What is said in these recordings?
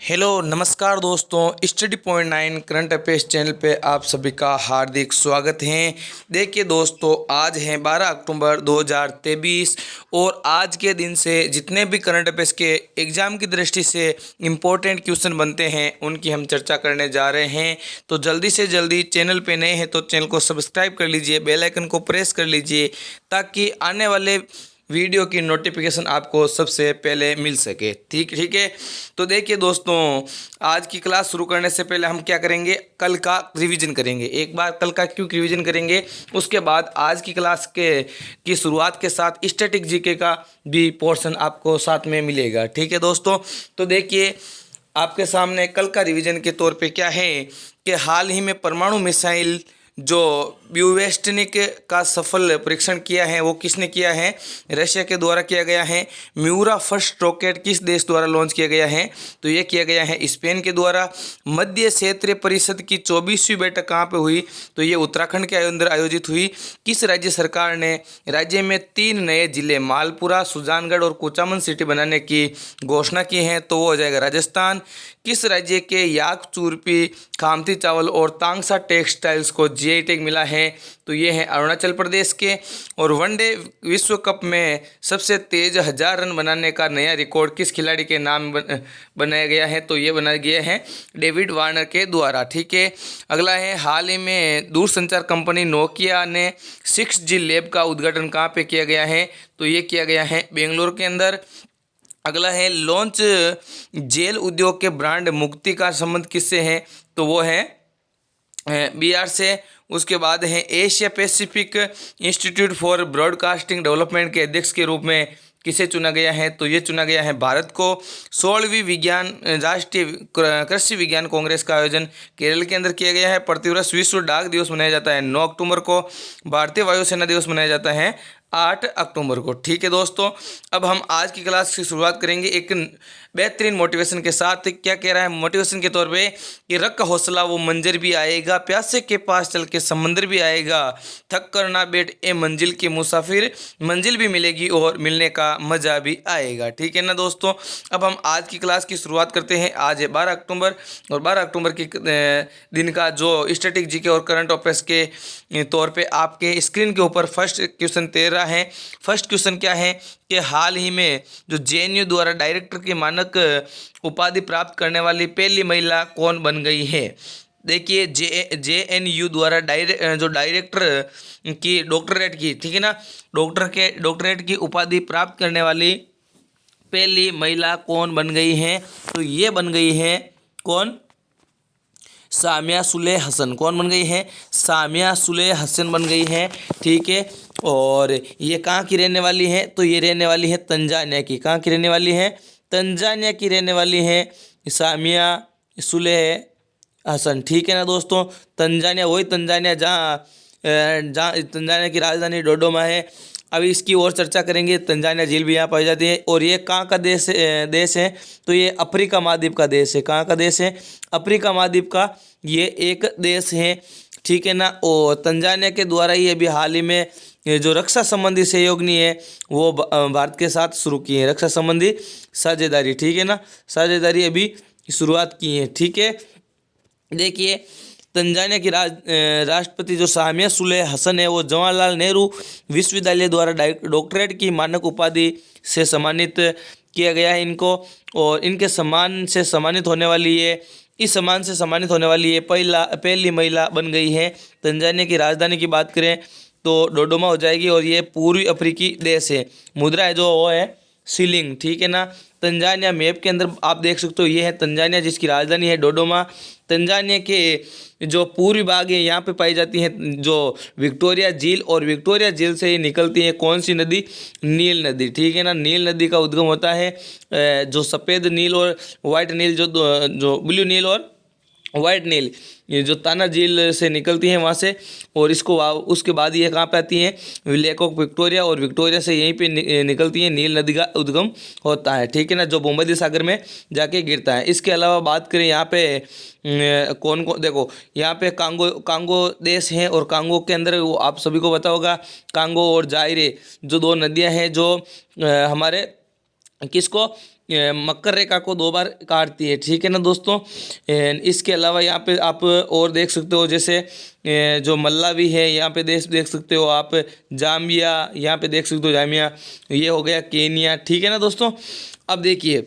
Hello नमस्कार दोस्तों, study point 9 current affairs channel पे आप सभी का हार्दिक स्वागत है। देखिए दोस्तों, आज है 12 अक्टूबर 2023 और आज के दिन से जितने भी करंट अफेयर्स के एग्ज़ाम की दृष्टि से इम्पोर्टेंट क्वेश्चन बनते हैं उनकी हम चर्चा करने जा रहे हैं। तो जल्दी से जल्दी चैनल पे नए हैं तो चैनल को सब्सक्राइब कर लीजिए, बेल आइकन को प्रेस कर लीजिए ताकि आने वाले वीडियो की नोटिफिकेशन आपको सबसे पहले मिल सके। ठीक है। तो देखिए दोस्तों, आज की क्लास शुरू करने से पहले हम क्या करेंगे, कल का रिवीजन करेंगे। एक बार कल का क्यों रिवीजन करेंगे, उसके बाद आज की क्लास की शुरुआत के साथ स्टैटिक जीके का भी पोर्शन आपको साथ में मिलेगा। ठीक है दोस्तों, तो देखिए आपके सामने कल का रिवीजन के तौर पे क्या है कि हाल ही में परमाणु मिसाइल जो ब्यूवेस्टनिक का सफल परीक्षण किया है वो किसने किया है, रशिया के द्वारा किया गया है। म्यूरा फर्स्ट रॉकेट किस देश द्वारा लॉन्च किया गया है, तो ये किया गया है स्पेन के द्वारा। मध्य क्षेत्रीय परिषद की 24वीं बैठक कहाँ पे हुई, तो ये उत्तराखंड के अंदर आयोजित हुई। किस राज्य सरकार ने राज्य में 3 नए जिले मालपुरा, सुजानगढ़ और कुचामन सिटी बनाने की घोषणा की है, तो वो हो जाएगा राजस्थान। किस राज्य के याक चूरपी, खामती चावल और तांगसा टेक्सटाइल्स को जीआई टैग मिला है, तो ये है अरुणाचल प्रदेश के। और वनडे विश्व कप में सबसे तेज 1000 रन बनाने का नया रिकॉर्ड किस खिलाड़ी के नाम बनाया गया है, तो ये बनाया गया है डेविड वार्नर के द्वारा। ठीक है। अगला है, हाल ही में दूरसंचार कंपनी नोकिया ने 6G लैब का उद्घाटन कहाँ पे किया गया है, तो ये किया गया है बेंगलोर के अंदर। अगला है, लॉन्च जेल उद्योग के ब्रांड मुक्ति का संबंध किससे है, तो वो है बिहार से। उसके बाद है, Asia Pacific institute for broadcasting development के अध्यक्ष के रूप में किसे चुना गया है, तो ये चुना गया है भारत को। 16वीं राष्ट्रीय कृषि विज्ञान कांग्रेस का आयोजन केरल के अंदर किया गया है। प्रतिवर्ष विश्व डाक दिवस मनाया जाता है 9 अक्टूबर को। भारतीय वायुसेना दिवस मनाया जाता है 8 अक्टूबर को। ठीक है दोस्तों, अब हम आज की क्लास की शुरुआत करेंगे एक बेहतरीन मोटिवेशन के साथ। क्या कह रहा है मोटिवेशन के तौर पे कि रख हौसला वो मंजर भी आएगा, प्यासे के पास चल के समंदर भी आएगा, थक कर ना बैठ ए मंजिल के मुसाफिर, मंजिल भी मिलेगी और मिलने का मज़ा भी आएगा। ठीक है ना दोस्तों, अब हम आज की क्लास की शुरुआत करते हैं। आज है 12 अक्टूबर और 12 अक्टूबर की दिन का जो स्टैटिक जीके और करंट अफेयर्स के तौर पे आपके स्क्रीन के ऊपर फर्स्ट क्वेश्चन तैर रहा है। फर्स्ट क्वेश्चन क्या है कि हाल ही में जो जेएनयू द्वारा डायरेक्टर की मानक उपाधि प्राप्त करने वाली पहली महिला कौन बन गई है। देखिए जेएनयू द्वारा जो डायरेक्टर की डॉक्टरेट की, ठीक है ना, डॉक्टरेट की उपाधि प्राप्त करने वाली पहली महिला कौन बन गई है, तो ये बन गई है कौन, सामिया सुले हसन। कौन बन गई है, सामिया सुले हसन बन गई है। ठीक है, और ये कहाँ की रहने वाली है, तो ये रहने वाली है तंजानिया की। कहाँ की रहने वाली है, तंजानिया की रहने वाली है सामिया सुले हसन। ठीक है ना दोस्तों, तंजानिया वही तंजानिया जहाँ तंजानिया की राजधानी डोडोमा है। अभी इसकी और चर्चा करेंगे। तंजानिया झील भी यहाँ पाई जाती है। और ये कहाँ का देश है, तो ये अफ्रीका महाद्वीप का देश है। कहाँ का देश है, अफ्रीका महाद्वीप का ये एक देश है। ठीक है ना, और तंजानिया के द्वारा ही अभी हाल ही में जो रक्षा संबंधी सहयोगनी है वो भारत के साथ शुरू की है, रक्षा संबंधी साझेदारी। ठीक है ना, साझेदारी अभी शुरुआत की है। ठीक है, देखिए तंजानिया की राष्ट्रपति जो सामिया सुले हसन है वो जवाहरलाल नेहरू विश्वविद्यालय द्वारा डॉक्टरेट की मानक उपाधि से सम्मानित किया गया है इनको। और इनके सम्मान से सम्मानित होने वाली ये इस सम्मान से सम्मानित होने वाली ये पहली महिला बन गई है। तंजानिया की राजधानी की बात करें तो डोडोमा हो जाएगी और ये पूर्वी अफ्रीकी देश है। मुद्रा है जो वो है सीलिंग। ठीक है ना, तंजानिया मैप के अंदर आप देख सकते हो ये है तंजानिया जिसकी राजधानी है डोडोमा। तंजानिया के जो पूर्वी भाग है यहाँ पे पाई जाती हैं जो विक्टोरिया झील, और विक्टोरिया झील से ही निकलती है कौन सी नदी, नील नदी। ठीक है ना, नील नदी का उद्गम होता है जो सफ़ेद नील और वाइट नील, जो ब्लू नील और वाइट नील, ये जो ताना झील से निकलती हैं वहाँ से। और इसको उसके बाद ये कहाँ पे आती हैं, लेक ऑफ विक्टोरिया, और विक्टोरिया से यहीं पे निकलती है नील नदी का उद्गम होता है। ठीक है ना, जो भूमध्य सागर में जाके गिरता है। इसके अलावा बात करें यहाँ पे कौन देखो यहाँ पे कांगो देश हैं, और कांगो के अंदर वो आप सभी को पता होगा कांगो और जायरे जो 2 नदियाँ हैं जो हमारे किसको मकर रेखा को 2 बार काटती है, ठीक है ना दोस्तों। इसके अलावा यहाँ पे आप और देख सकते हो, जैसे जो मल्लावी है यहाँ पे देख सकते हो आप, जाम्बिया यहाँ पे देख सकते हो, जाम्बिया ये हो गया केनिया, ठीक है ना दोस्तों। अब देखिए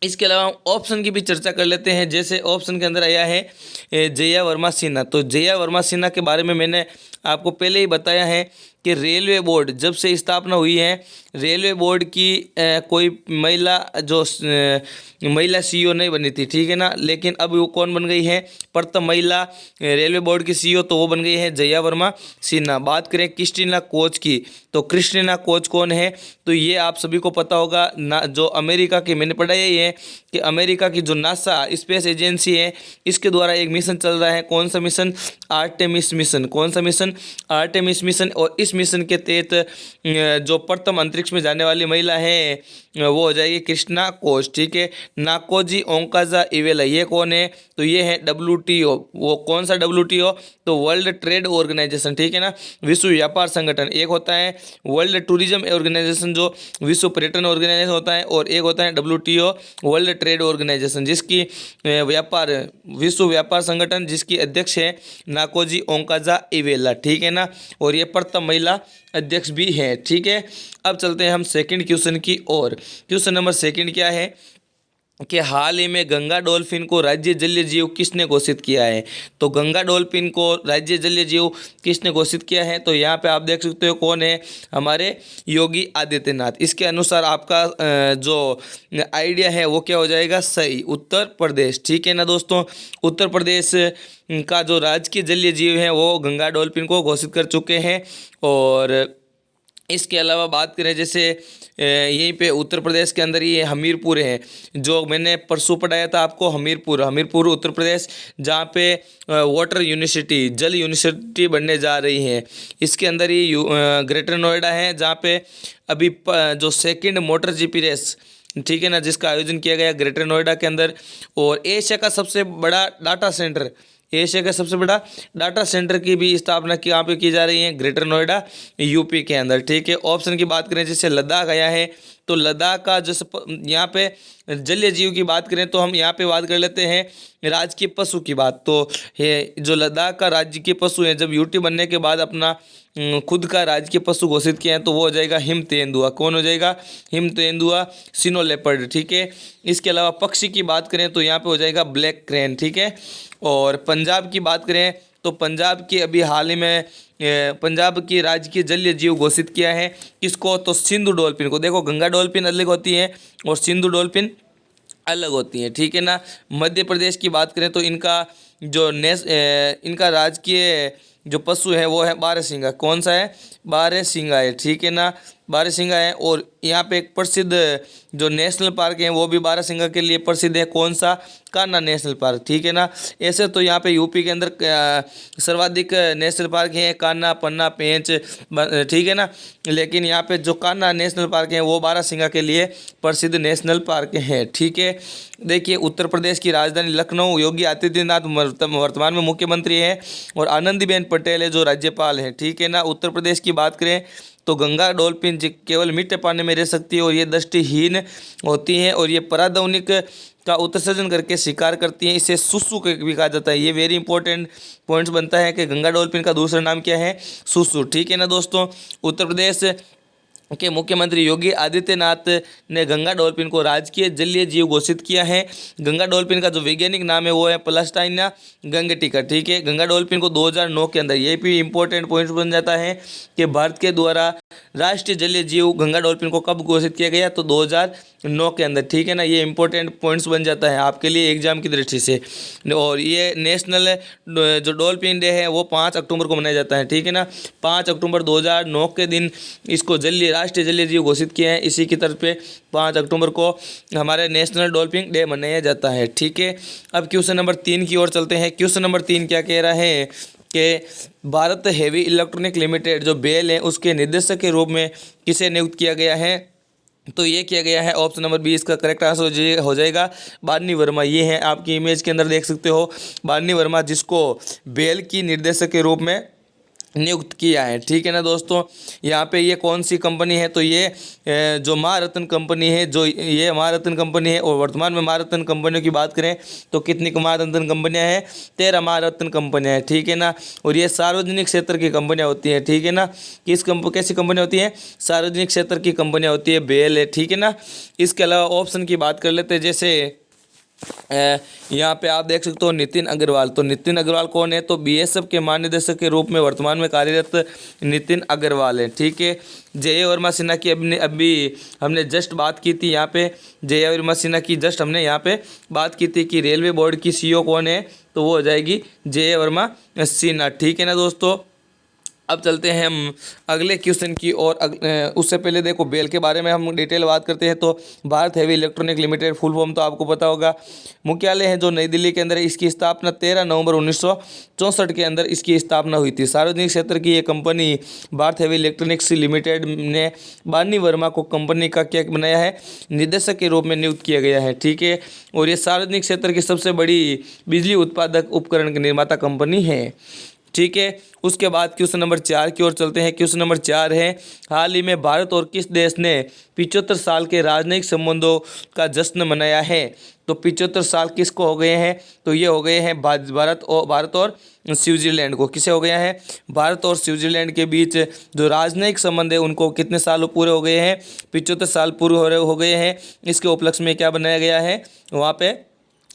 इसके अलावा हम ऑप्शन की भी चर्चा कर लेते हैं। जैसे ऑप्शन के अंदर आया है जया वर्मा सिन्हा। तो जया वर्मा सिन्हा के बारे में मैंने आपको पहले ही बताया है कि रेलवे बोर्ड जब से स्थापना हुई है, रेलवे बोर्ड की कोई महिला महिला सीईओ नहीं बनी थी, ठीक है ना। लेकिन अब वो कौन बन गई है, प्रथम महिला रेलवे बोर्ड की सीईओ, तो वो बन गई है जया वर्मा सिन्हा। बात करें क्रिस्टीना कोच की, तो क्रिस्टीना कोच कौन है, तो ये आप सभी को पता होगा ना, जो अमेरिका की, मैंने पढ़ा यही है कि अमेरिका की जो नासा स्पेस एजेंसी है, इसके द्वारा एक मिशन चल रहा है। कौन सा मिशन, आर्टेमिस मिशन। कौन सा मिशन, आर्टेमिस मिशन। और इस मिशन के तहत जो प्रथम अंतरिक्ष में जाने वाली महिला है वो हो जाएगी कृष्णा कोच, ठीक है। नाकोजी ओंकाजा इवेला, ये कौन है, तो ये है WTO। वो कौन सा WTO, तो वर्ल्ड ट्रेड ऑर्गेनाइजेशन, ठीक है ना, विश्व व्यापार संगठन। एक होता है वर्ल्ड टूरिज्म ऑर्गेनाइजेशन जो विश्व पर्यटन ऑर्गेनाइजेशन होता है, और एक होता है WTO वर्ल्ड ट्रेड ऑर्गेनाइजेशन, जिसकी विश्व व्यापार संगठन, जिसकी अध्यक्ष है नाकोजी ओंकाजा इवेला, ठीक है ना। और ये प्रथम महिला अध्यक्ष भी है, ठीक है। अब चलते हैं हम सेकंड क्वेश्चन की ओर। क्वेश्चन नंबर सेकंड क्या है कि हाल ही में गंगा डॉल्फिन को राज्य जलीय जीव किसने घोषित किया है। तो गंगा डॉल्फिन को राज्य जलीय जीव किसने घोषित किया है, तो यहाँ पे आप देख सकते हो कौन है, हमारे योगी आदित्यनाथ। इसके अनुसार आपका जो आइडिया है वो क्या हो जाएगा, सही, उत्तर प्रदेश, ठीक है ना दोस्तों। उत्तर प्रदेश का जो राजकीय जलीय जीव है वो गंगा डॉल्फिन को घोषित कर चुके हैं। और इसके अलावा बात करें, जैसे यहीं पे उत्तर प्रदेश के अंदर ये हमीरपुर है, जो मैंने परसों पढ़ाया था आपको, हमीरपुर उत्तर प्रदेश, जहाँ पे वाटर यूनिवर्सिटी, जल यूनिवर्सिटी बनने जा रही है। इसके अंदर ही ग्रेटर नोएडा है, जहाँ पे अभी जो सेकंड मोटर जीपी रेस, ठीक है ना, जिसका आयोजन किया गया ग्रेटर नोएडा के अंदर। और एशिया का सबसे बड़ा डाटा सेंटर, एशिया का सबसे बड़ा डाटा सेंटर की भी स्थापना यहाँ पे की जा रही है, ग्रेटर नोएडा यूपी के अंदर, ठीक है। ऑप्शन की बात करें, जैसे लद्दाख आया है, तो लद्दाख का जैसे यहाँ पे जलीय जीव की बात करें तो हम यहाँ पे बात कर लेते हैं राजकीय पशु की बात। तो ये जो लद्दाख का राजकीय पशु है, जब यूटी बनने के बाद अपना खुद का राजकीय पशु घोषित किया है, तो वो हो जाएगा हिम तेंदुआ। कौन हो जाएगा, हिम तेंदुआ, सिनो लेपर्ड, ठीक है। इसके अलावा पक्षी की बात करें तो यहाँ पे हो जाएगा ब्लैक क्रेन, ठीक है। और पंजाब की बात करें तो पंजाब की अभी हाल ही में पंजाब की राजकीय जलीय जीव घोषित किया है किसको, तो सिंधु डॉल्फिन को। देखो गंगा डॉल्फिन अलग होती है और सिंधु डॉल्फिन अलग होती हैं, ठीक है ना। मध्य प्रदेश की बात करें तो इनका जो इनका राजकीय जो पशु है वो है बारहसिंगा। कौन सा है, बारहसिंगा है, ठीक है ना, बारहसिंगा है। और यहाँ पे एक प्रसिद्ध जो नेशनल पार्क है वो भी बारहसिंगा के लिए प्रसिद्ध है। कौन सा, कान्हा नेशनल पार्क, ठीक है ना। ऐसे तो यहाँ पे यूपी के अंदर सर्वाधिक नेशनल पार्क हैं, कान्हा, पन्ना, पेंच, ठीक है ना। लेकिन यहाँ पे जो कान्हा नेशनल पार्क है वो बारहसिंगा के लिए प्रसिद्ध नेशनल पार्क है, ठीक है। देखिए उत्तर प्रदेश की राजधानी लखनऊ, योगी आदित्यनाथ वर्तमान में मुख्यमंत्री हैं, और आनंदीबेन पटेल है जो राज्यपाल हैं, ठीक है ना। उत्तर प्रदेश की बात करें तो गंगा डॉल्फिन केवल मीठे पानी में रह सकती है और ये दृष्टिहीन होती हैं, और ये पराध्वनिक का उत्सर्जन करके शिकार करती हैं। इसे सुसु भी कहा जाता है। ये वेरी इंपॉर्टेंट पॉइंट्स बनता है कि गंगा डॉल्फिन का दूसरा नाम क्या है, सुसु, ठीक है ना दोस्तों। उत्तर प्रदेश के मुख्यमंत्री योगी आदित्यनाथ ने गंगा डॉल्फिन को राजकीय जलीय जीव घोषित किया है। गंगा डॉल्फिन का जो वैज्ञानिक नाम है वो है प्लास्टाइना गंगटिका, ठीक है। गंगा डॉल्फिन को 2009 के अंदर, ये भी इंपॉर्टेंट पॉइंट बन जाता है कि भारत के द्वारा राष्ट्रीय जलीय जीव गंगा डॉल्फिन को कब घोषित किया गया, तो 2009 के अंदर, ठीक है ना। ये इंपॉर्टेंट पॉइंट्स बन जाता है आपके लिए एग्जाम की दृष्टि से। और ये नेशनल जो डॉल्फिन डे है वो 5 अक्टूबर को मनाया जाता है, ठीक है ना। 5 अक्टूबर 2009 के दिन इसको राष्ट्रीय जलीय जीव घोषित किया है। इसी की तरफ पे 5 अक्टूबर को हमारे नेशनल डॉल्फिन डे मनाया जाता है, ठीक है। अब क्वेश्चन नंबर 3 की ओर चलते हैं। क्वेश्चन नंबर 3 क्या कह रहा है कि भारत हेवी इलेक्ट्रॉनिक लिमिटेड जो बेल है उसके निदेशक के रूप में किसे नियुक्त किया गया है, तो ये किया गया है ऑप्शन नंबर 20 का करेक्ट आंसर हो जाएगा बानी वर्मा। ये है आपकी इमेज के अंदर देख सकते हो बानी वर्मा, जिसको बेल की निर्देशक के रूप में नियुक्त किया है। ठीक है ना दोस्तों, यहाँ पे ये कौन सी कंपनी है, तो ये जो महारत्न कंपनी है, जो ये महारत्न कंपनी है। और वर्तमान में महारत्न कंपनियों की बात करें तो कितनी महारत्न कंपनियां हैं, 13 महारत्न कंपनियां हैं। ठीक है ना, और ये सार्वजनिक क्षेत्र की कंपनियां होती हैं। ठीक है ना, कैसी कंपनियां होती हैं, सार्वजनिक क्षेत्र की कंपनियां होती है, बेल है। ठीक है ना, इसके अलावा ऑप्शन की बात कर लेते हैं, जैसे यहाँ पे आप देख सकते हो नितिन अग्रवाल। तो नितिन अग्रवाल कौन है, तो बीएसएफ के महानिदेशक के रूप में वर्तमान में कार्यरत नितिन अग्रवाल है। ठीक है, जय वर्मा सिन्हा की अभी हमने जस्ट बात की थी, यहाँ पे जय वर्मा सिन्हा की जस्ट हमने यहाँ पे बात की थी कि रेलवे बोर्ड की सीईओ कौन है, तो वो हो जाएगी जय वर्मा सिन्हा। ठीक है ना दोस्तों, अब चलते हैं हम अगले क्वेश्चन की और उससे पहले देखो बेल के बारे में हम डिटेल बात करते हैं। तो Bharat heavy electronic limited, full form तो आपको पता होगा, मुख्यालय है जो नई दिल्ली के अंदर है। इसकी स्थापना 13 नवंबर 1964 के अंदर इसकी स्थापना हुई थी। सार्वजनिक क्षेत्र की ये company Bharat heavy electronics limited ने बानी वर्मा को कंपनी का क्या बनाया है, निदेशक के रूप में नियुक्त किया गया है। ठीक है, और ये सार्वजनिक क्षेत्र की सबसे बड़ी बिजली उत्पादक उपकरण की निर्माता कंपनी है। ठीक है, उसके बाद क्वेश्चन नंबर 4 की ओर चलते हैं। क्वेश्चन नंबर 4 है, हाल ही में भारत और किस देश ने 75 साल के राजनयिक संबंधों का जश्न मनाया है। तो 75 साल किसको हो गए हैं, तो ये हो गए हैं भारत और स्विट्जरलैंड को। किसे हो गया है, भारत और स्विट्जरलैंड के बीच जो राजनयिक संबंध है उनको कितने साल पूरे हो गए हैं, 75 साल पूरे हो गए हैं। इसके उपलक्ष्य में क्या बनाया गया है, वहाँ पे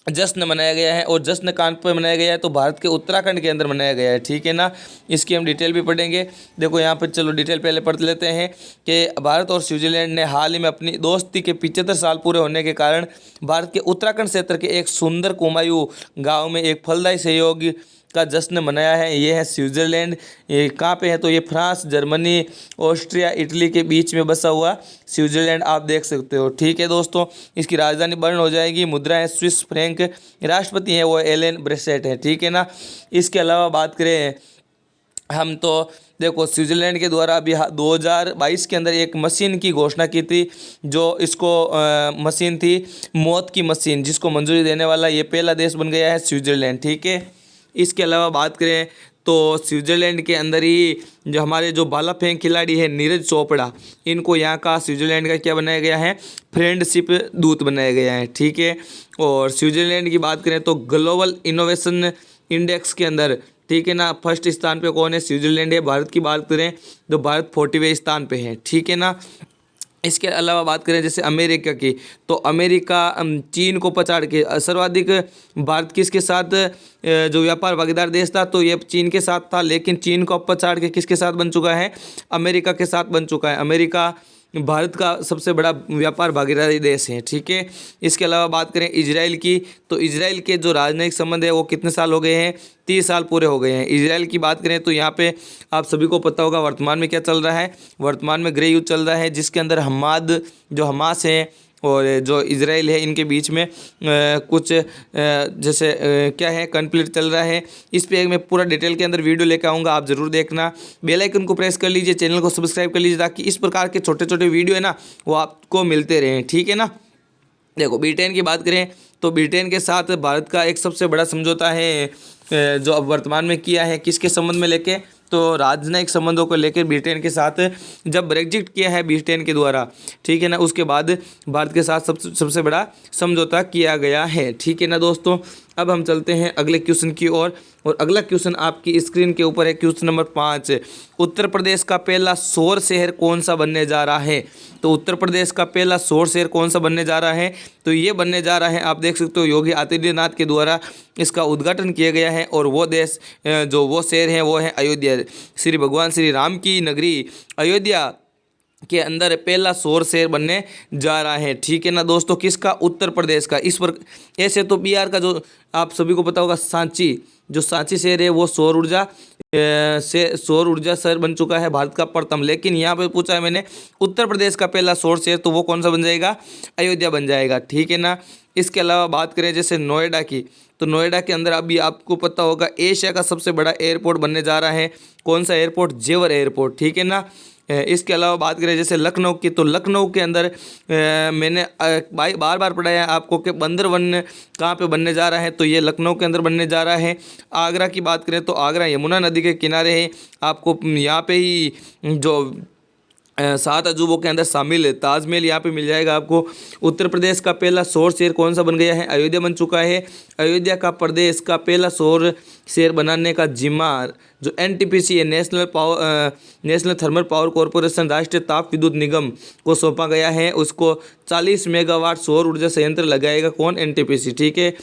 जश्न मनाया गया है। और जश्न कहाँ पर मनाया गया है, तो भारत के उत्तराखंड के अंदर मनाया गया है। ठीक है ना, इसकी हम डिटेल भी पढ़ेंगे। देखो यहाँ पर चलो डिटेल पहले पढ़ लेते हैं कि भारत और स्विट्जरलैंड ने हाल ही में अपनी दोस्ती के 75 साल पूरे होने के कारण भारत के उत्तराखंड क्षेत्र के एक सुंदर कुमायूं गाँव में एक फलदायी सहयोग का जश्न मनाया है। ये है स्विट्जरलैंड। ये कहाँ पे है, तो ये फ्रांस, जर्मनी, ऑस्ट्रिया, इटली के बीच में बसा हुआ स्विट्जरलैंड आप देख सकते हो। ठीक है दोस्तों, इसकी राजधानी बर्न हो जाएगी। मुद्रा है स्विस फ्रैंक। राष्ट्रपति है वो एलेन ब्रेसेट है। ठीक है ना, इसके अलावा बात करें हम तो देखो स्विट्जरलैंड के द्वारा अभी 2022 के अंदर एक मशीन की घोषणा की थी, जो इसको मशीन थी मौत की मशीन, जिसको मंजूरी देने वाला ये पहला देश बन गया है स्विट्जरलैंड। ठीक है, इसके अलावा बात करें तो स्विट्जरलैंड के अंदर ही जो हमारे जो भाला फेंक खिलाड़ी है नीरज चोपड़ा, इनको यहाँ का स्विट्जरलैंड का क्या बनाया गया है, फ्रेंडशिप दूत बनाया गया है। ठीक है, और स्विट्जरलैंड की बात करें तो ग्लोबल इनोवेशन इंडेक्स के अंदर, ठीक है ना, फर्स्ट स्थान पे कौन है, स्विट्जरलैंड है। भारत की बात करें तो भारत 40वें स्थान पे है। ठीक है ना, इसके अलावा बात करें जैसे अमेरिका की, तो अमेरिका चीन को पछाड़ के सर्वाधिक भारत किसके साथ जो व्यापार भागीदार देश था, तो ये चीन के साथ था। लेकिन चीन को अब पछाड़ के किसके साथ बन चुका है, अमेरिका के साथ बन चुका है। अमेरिका भारत का सबसे बड़ा व्यापार भागीदारी देश है। ठीक है, इसके अलावा बात करें इजराइल की, तो इजराइल के जो राजनयिक संबंध है वो कितने साल हो गए हैं, 30 साल पूरे हो गए हैं। इजराइल की बात करें तो यहाँ पे आप सभी को पता होगा वर्तमान में क्या चल रहा है, वर्तमान में गृह युद्ध चल रहा है, जिसके अंदर हमास है और जो इजराइल है, इनके बीच में कुछ जैसे क्या है कॉन्फ्लिक्ट चल रहा है। इस पे मैं पूरा डिटेल के अंदर वीडियो लेकर आऊँगा, आप ज़रूर देखना। बेल आइकन को प्रेस कर लीजिए, चैनल को सब्सक्राइब कर लीजिए, ताकि इस प्रकार के छोटे छोटे वीडियो है ना वो आपको मिलते रहें। ठीक है ना, देखो ब्रिटेन की बात करें तो ब्रिटेन के साथ भारत का एक सबसे बड़ा समझौता है जो अब वर्तमान में किया है, किसके संबंध में लेके, तो राजनयिक संबंधों को लेकर ब्रिटेन के साथ जब ब्रेग्जिट किया है ब्रिटेन के द्वारा, ठीक है ना, उसके बाद भारत के साथ सबसे बड़ा समझौता किया गया है। ठीक है ना दोस्तों, अब हम चलते हैं अगले क्वेश्चन की ओर और अगला क्वेश्चन आपकी स्क्रीन के ऊपर है क्वेश्चन नंबर 5। उत्तर प्रदेश का पहला सौर शहर कौन सा बनने जा रहा है, तो उत्तर प्रदेश का पहला सौर शहर कौन सा बनने जा रहा है, तो ये बनने जा रहा है, आप देख सकते हो योगी आदित्यनाथ के द्वारा इसका उद्घाटन किया गया है। और वो देश जो वो शहर है वो है अयोध्या। श्री भगवान श्री राम की नगरी अयोध्या के अंदर पहला सौर शहर बनने जा रहा है। ठीक है ना दोस्तों, किसका, उत्तर प्रदेश का। इस पर ऐसे तो बिहार का जो आप सभी को पता होगा सांची, जो सांची शहर है वो सौर ऊर्जा शहर बन चुका है, भारत का प्रथम। लेकिन यहाँ पे पूछा है मैंने उत्तर प्रदेश का पहला सौर शहर, तो वो कौन सा बन जाएगा, अयोध्या बन जाएगा। ठीक है ना, इसके अलावा बात करें जैसे नोएडा की, तो नोएडा के अंदर अभी आपको पता होगा एशिया का सबसे बड़ा एयरपोर्ट बनने जा रहा है। कौन सा एयरपोर्ट, जेवर एयरपोर्ट। ठीक है ना, इसके अलावा बात करें जैसे लखनऊ की, तो लखनऊ के अंदर मैंने बार बार पढ़ाया आपको कि बंदर वन कहाँ पे बनने जा रहा है, तो ये लखनऊ के अंदर बनने जा रहा है। आगरा की बात करें तो आगरा यमुना नदी के किनारे है, आपको यहाँ पे ही जो 7 अजूबों के अंदर शामिल है ताजमहल यहाँ पे मिल जाएगा आपको। उत्तर प्रदेश का पहला सौर शहर कौन सा बन गया है, अयोध्या बन चुका है। अयोध्या का प्रदेश का पहला सौर शहर बनाने का जिम्मा जो एनटीपीसी है, नेशनल थर्मल पावर कॉरपोरेशन, राष्ट्रीय ताप विद्युत निगम को सौंपा गया है। उसको 40 मेगावाट सौर ऊर्जा संयंत्र लगाएगा कौन, एनटीपीसी, ठीक है।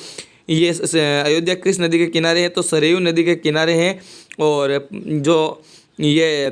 ये अयोध्या किस नदी के किनारे है, तो सरयू नदी के किनारे है। और जो ये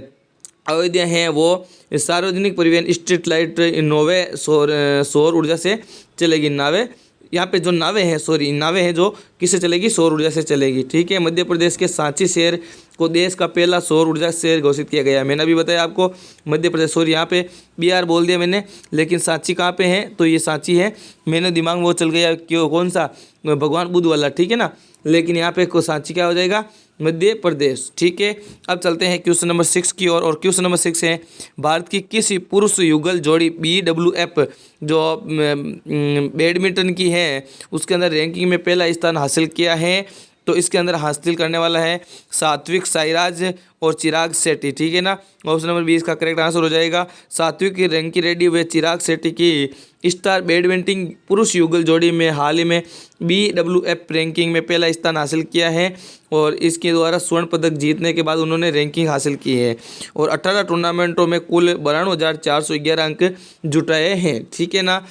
अयोध्या है वो सार्वजनिक परिवहन, स्ट्रीट लाइट, नौवे सौर ऊर्जा से चलेगी। नावे यहाँ पे जो नावें हैं जो किससे चलेगी, सौर ऊर्जा से चलेगी, ठीक है। मध्य प्रदेश के सांची शहर को देश का पहला सौर ऊर्जा शहर घोषित किया गया है। मैंने अभी बताया आपको मध्य प्रदेश, सॉरी यहाँ पे बिहार बोल दिया मैंने, लेकिन सांची कहाँ पे है, तो ये सांची है। मैंने दिमाग में वो चल गया क्यों, कौन सा, भगवान बुद्ध वाला, ठीक है ना, लेकिन यहाँ पे सांची क्या हो जाएगा, मध्य प्रदेश, ठीक है। अब चलते हैं क्वेश्चन नंबर 6 की ओर, और क्वेश्चन नंबर 6 है भारत की किस पुरुष युगल जोड़ी BWF जो बैडमिंटन की है उसके अंदर रैंकिंग में पहला स्थान हासिल किया है, तो इसके अंदर हासिल करने वाला है सात्विक साईराज और चिराग शेट्टी, ठीक है ना। ऑप्शन नंबर 20 का करेक्ट आंसर हो जाएगा सात्विक रैंकी रेड्डी व चिराग शेट्टी की स्टार बैडमिंटन पुरुष युगल जोड़ी में हाल ही में BWF रैंकिंग में पहला स्थान हासिल किया है, और इसके द्वारा स्वर्ण पदक जीतने के बाद उन्होंने रैंकिंग हासिल की है, और 18 टूर्नामेंटों में कुल 92,411 अंक जुटाए हैं, ठीक है ना।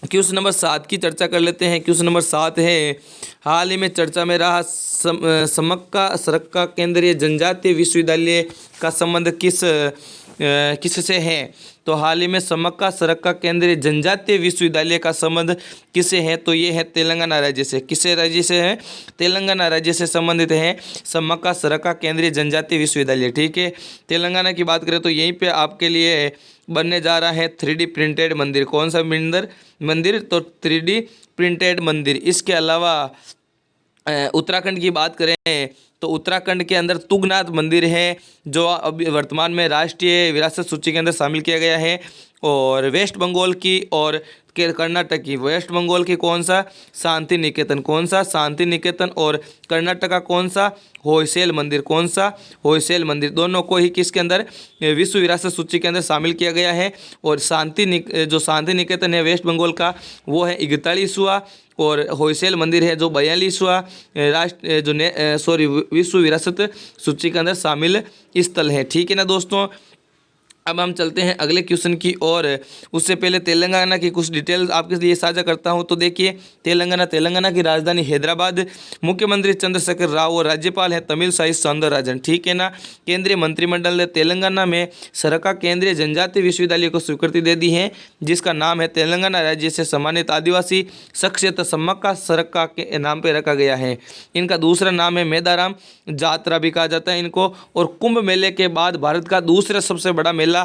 क्वेश्चन नंबर 7 की चर्चा कर लेते हैं। क्वेश्चन नंबर 7 है हाल ही में चर्चा में रहा समक्का सरक्का केंद्रीय जनजातीय विश्वविद्यालय का संबंध किससे है, तो हाल ही में समक्का सरक्का केंद्रीय जनजातीय विश्वविद्यालय का संबंध किससे है, तो ये है तेलंगाना राज्य से। किस राज्य से है, तेलंगाना राज्य से संबंधित है समक्का सरक्का केंद्रीय जनजातीय विश्वविद्यालय, ठीक है। तेलंगाना की बात करें तो यहीं पे आपके लिए बनने जा रहा है 3D प्रिंटेड मंदिर। कौन सा मंदिर, तो 3D प्रिंटेड मंदिर। इसके अलावा उत्तराखंड की बात करें तो उत्तराखंड के अंदर तुंगनाथ मंदिर है जो अभी वर्तमान में राष्ट्रीय विरासत सूची के अंदर शामिल किया गया है। और वेस्ट बंगाल की और कर्नाटक की, वेस्ट बंगाल की कौन सा, शांति निकेतन, कौन सा, शांति निकेतन, और कर्नाटक का कौन सा, होयसेल मंदिर, कौन सा, होयसेल मंदिर, दोनों को ही किसके अंदर, विश्व विरासत सूची के अंदर शामिल किया गया है। और जो शांति निकेतन है वेस्ट बंगाल का वो है 41वां, और होयसेल मंदिर है जो 42वां विश्व विरासत सूची के अंदर शामिल स्थल है, ठीक है ना दोस्तों। अब हम चलते हैं अगले क्वेश्चन की और उससे पहले तेलंगाना की कुछ डिटेल्स आपके लिए साझा करता हूं। तो देखिए तेलंगाना की राजधानी हैदराबाद, मुख्यमंत्री चंद्रशेखर राव और राज्यपाल है तमिलसाई सौंदरराजन, ठीक है ना। केंद्रीय मंत्रिमंडल ने तेलंगाना में सरका केंद्रीय जनजातीय विश्वविद्यालय को स्वीकृति दे दी है, जिसका नाम है तेलंगाना राज्य से सम्मानित आदिवासी शख्सियत समक्का सरक्का के नाम पर रखा गया है। इनका दूसरा नाम है मेदाराम जात्रा भी कहा जाता है इनको। और कुंभ मेले के बाद भारत का दूसरा सबसे बड़ा मेला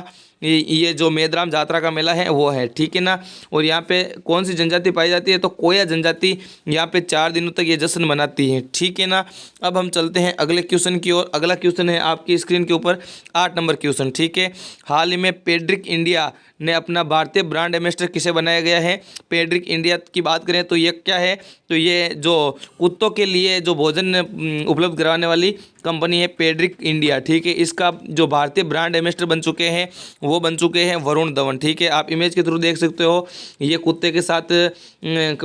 ये जो मेदराम जात्रा का मेला है वो है, ठीक है ना। और यहाँ पे कौन सी जनजाति पाई जाती है, तो कोया जनजाति यहाँ पे 4 दिनों तक ये जश्न मनाती है, ठीक है ना। अब हम चलते हैं अगले क्वेश्चन की ओर। अगला क्वेश्चन है आपकी स्क्रीन के ऊपर 8 नंबर क्वेश्चन, ठीक है। हाल ही में पेड्रिक इंडिया ने अपना भारतीय ब्रांड एम्बेसडर किसे बनाया गया है। पेड्रिक इंडिया की बात करें तो ये क्या है, तो ये जो कुत्तों के लिए जो भोजन उपलब्ध कराने वाली कंपनी है पेड्रिक इंडिया, ठीक है। इसका जो भारतीय ब्रांड एम्बेसडर बन चुके हैं वो बन चुके हैं वरुण धवन, ठीक है। आप इमेज के थ्रू देख सकते हो, ये कुत्ते के साथ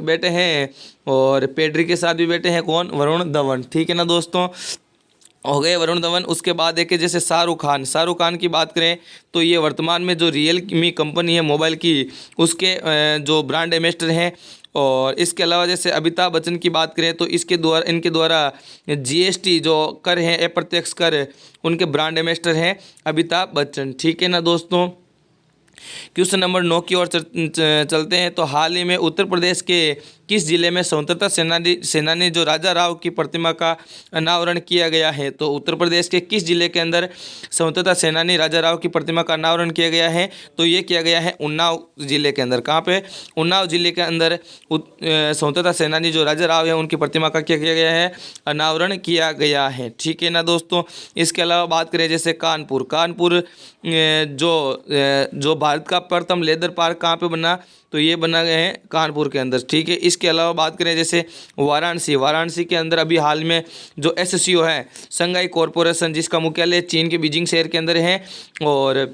बैठे हैं और पेड्रिक के साथ भी बैठे हैं कौन, वरुण धवन, ठीक है ना दोस्तों। हो गए वरुण धवन। उसके बाद एक जैसे शाहरुख खान की बात करें तो ये वर्तमान में जो रियलमी कंपनी है मोबाइल की उसके जो ब्रांड एम्बेसडर हैं। और इसके अलावा जैसे अमिताभ बच्चन की बात करें तो इनके द्वारा GST जो कर हैं अप्रत्यक्ष कर, उनके ब्रांड एम्बेसडर हैं अमिताभ बच्चन, ठीक है ना दोस्तों। क्वेश्चन नंबर 9 की ओर चलते हैं। तो हाल ही में उत्तर प्रदेश के किस जिले में स्वतंत्रता सेनानी जो राजा राव की प्रतिमा का अनावरण किया गया है? तो उत्तर प्रदेश के किस जिले के अंदर स्वतंत्रता सेनानी राजा राव की प्रतिमा का अनावरण किया गया है? तो ये किया गया है उन्नाव जिले के अंदर। कहाँ पे? उन्नाव जिले के अंदर स्वतंत्रता सेनानी जो राजा राव है उनकी प्रतिमा का क्या किया गया है? अनावरण किया गया है। ठीक है ना दोस्तों। इसके अलावा बात करें जैसे कानपुर जो भारत का प्रथम लेदर पार्क कहाँ पे बना? तो ये बना गया है कानपुर के अंदर। ठीक है। इसके अलावा बात करें जैसे वाराणसी के अंदर अभी हाल में जो SCO है, शंघाई कॉरपोरेशन, जिसका मुख्यालय चीन के बीजिंग शहर के अंदर है, और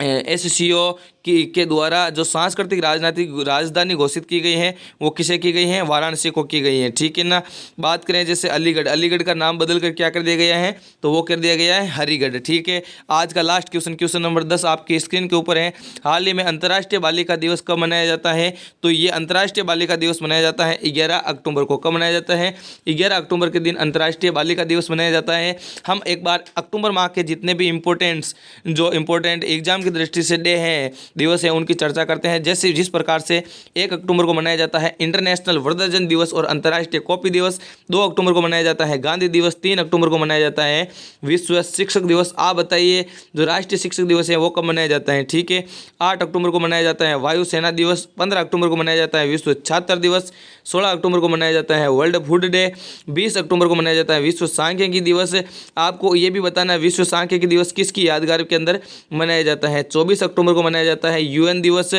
SCO के द्वारा जो सांस्कृतिक राजधानी घोषित की गई है वो किसे की गई है? वाराणसी को की गई है। ठीक है ना। बात करें जैसे अलीगढ़ का नाम बदल कर क्या कर दिया गया है? तो वो कर दिया गया है हरिगढ़। ठीक है। आज का लास्ट क्वेश्चन नंबर 10 आपकी स्क्रीन के ऊपर है। हाल ही में अंतर्राष्ट्रीय बालिका दिवस कब मनाया जाता है? तो ये अंतर्राष्ट्रीय बालिका दिवस मनाया जाता है 11 अक्टूबर को। कब मनाया जाता है? 11 अक्टूबर के दिन अंतर्राष्ट्रीय बालिका दिवस मनाया जाता है। हम एक बार अक्टूबर माह के जितने भी इम्पोर्टेंट एग्जाम की दृष्टि से डे हैं, दिवस है, उनकी चर्चा करते हैं। जैसे जिस प्रकार से 1 अक्टूबर को मनाया जाता है इंटरनेशनल वृद्धजन दिवस और अंतर्राष्ट्रीय कॉपी दिवस, 2 अक्टूबर को मनाया जाता है गांधी दिवस, 3 अक्टूबर को मनाया जाता है विश्व शिक्षक दिवस। आप बताइए जो राष्ट्रीय शिक्षक दिवस है वो कब मनाया जाता है? ठीक है। 8 अक्टूबर को मनाया जाता है वायुसेना दिवस, 15 अक्टूबर को मनाया जाता है विश्व छात्र दिवस, 16 अक्टूबर को मनाया जाता है वर्ल्ड फूड डे, 20 अक्टूबर को मनाया जाता है विश्व सांख्यिकी दिवस। आपको ये भी बताना है विश्व सांख्यिकी दिवस किसकी यादगार के अंदर मनाया जाता है? 24 अक्टूबर को मनाया जाता है UN दिवस,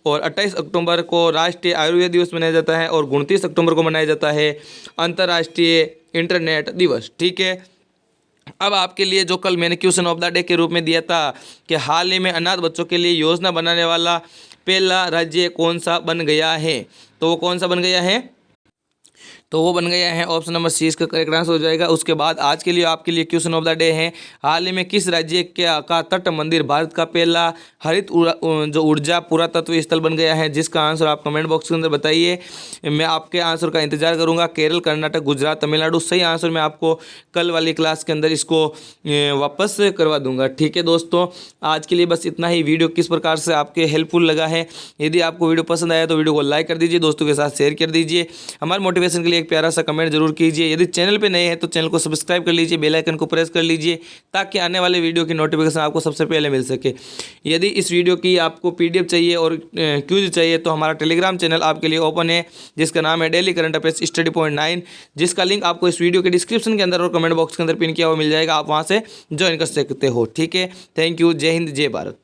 और 28 अक्टूबर को राष्ट्रीय आयुर्वेद दिवस मनाया जाता है, और 29 अक्टूबर को मनाया जाता है अंतर्राष्ट्रीय इंटरनेट दिवस। ठीक है। अब आपके लिए जो कल मैंने क्वेश्चन ऑफ द डे के रूप में दिया था कि हाल ही में अनाथ बच्चों के लिए योजना बनाने वाला पहला राज्य कौन सा बन गया है? तो वो कौन सा बन गया है? तो वो बन गया है ऑप्शन नंबर C इसका करेक्ट आंसर हो जाएगा। उसके बाद आज के लिए आपके लिए क्वेश्चन ऑफ द डे है, हाल ही में किस राज्य का तट मंदिर भारत का पहला हरित जो ऊर्जा पुरातत्व स्थल बन गया है? जिसका आंसर आप कमेंट बॉक्स के अंदर बताइए। मैं आपके आंसर का इंतजार करूंगा। केरल, कर्नाटक, गुजरात, तमिलनाडु। सही आंसर मैं आपको कल वाली क्लास के अंदर इसको वापस करवा दूंगा। ठीक है दोस्तों, आज के लिए बस इतना ही। वीडियो किस प्रकार से आपके हेल्पफुल लगा है? यदि आपको वीडियो पसंद आया तो वीडियो को लाइक कर दीजिए, दोस्तों के साथ शेयर कर दीजिए। हमारे मोटिवेशन के लिए एक प्यारा सा कमेंट जरूर कीजिए। यदि चैनल पे नए हैं तो चैनल को सब्सक्राइब कर लीजिए, बेल आइकन को प्रेस कर लीजिए, ताकि आने वाले वीडियो की नोटिफिकेशन आपको सबसे पहले मिल सके। यदि इस वीडियो की आपको PDF चाहिए और क्यूज चाहिए तो हमारा टेलीग्राम चैनल आपके लिए ओपन है, जिसका नाम है daily current affairs study point 9, जिसका लिंक आपको इस वीडियो के डिस्क्रिप्शन के अंदर और कमेंट बॉक्स के अंदर पिन किया हुआ मिल जाएगा। आप वहाँ से ज्वाइन कर सकते हो। ठीक है। Thank you. जय हिंद, जय भारत।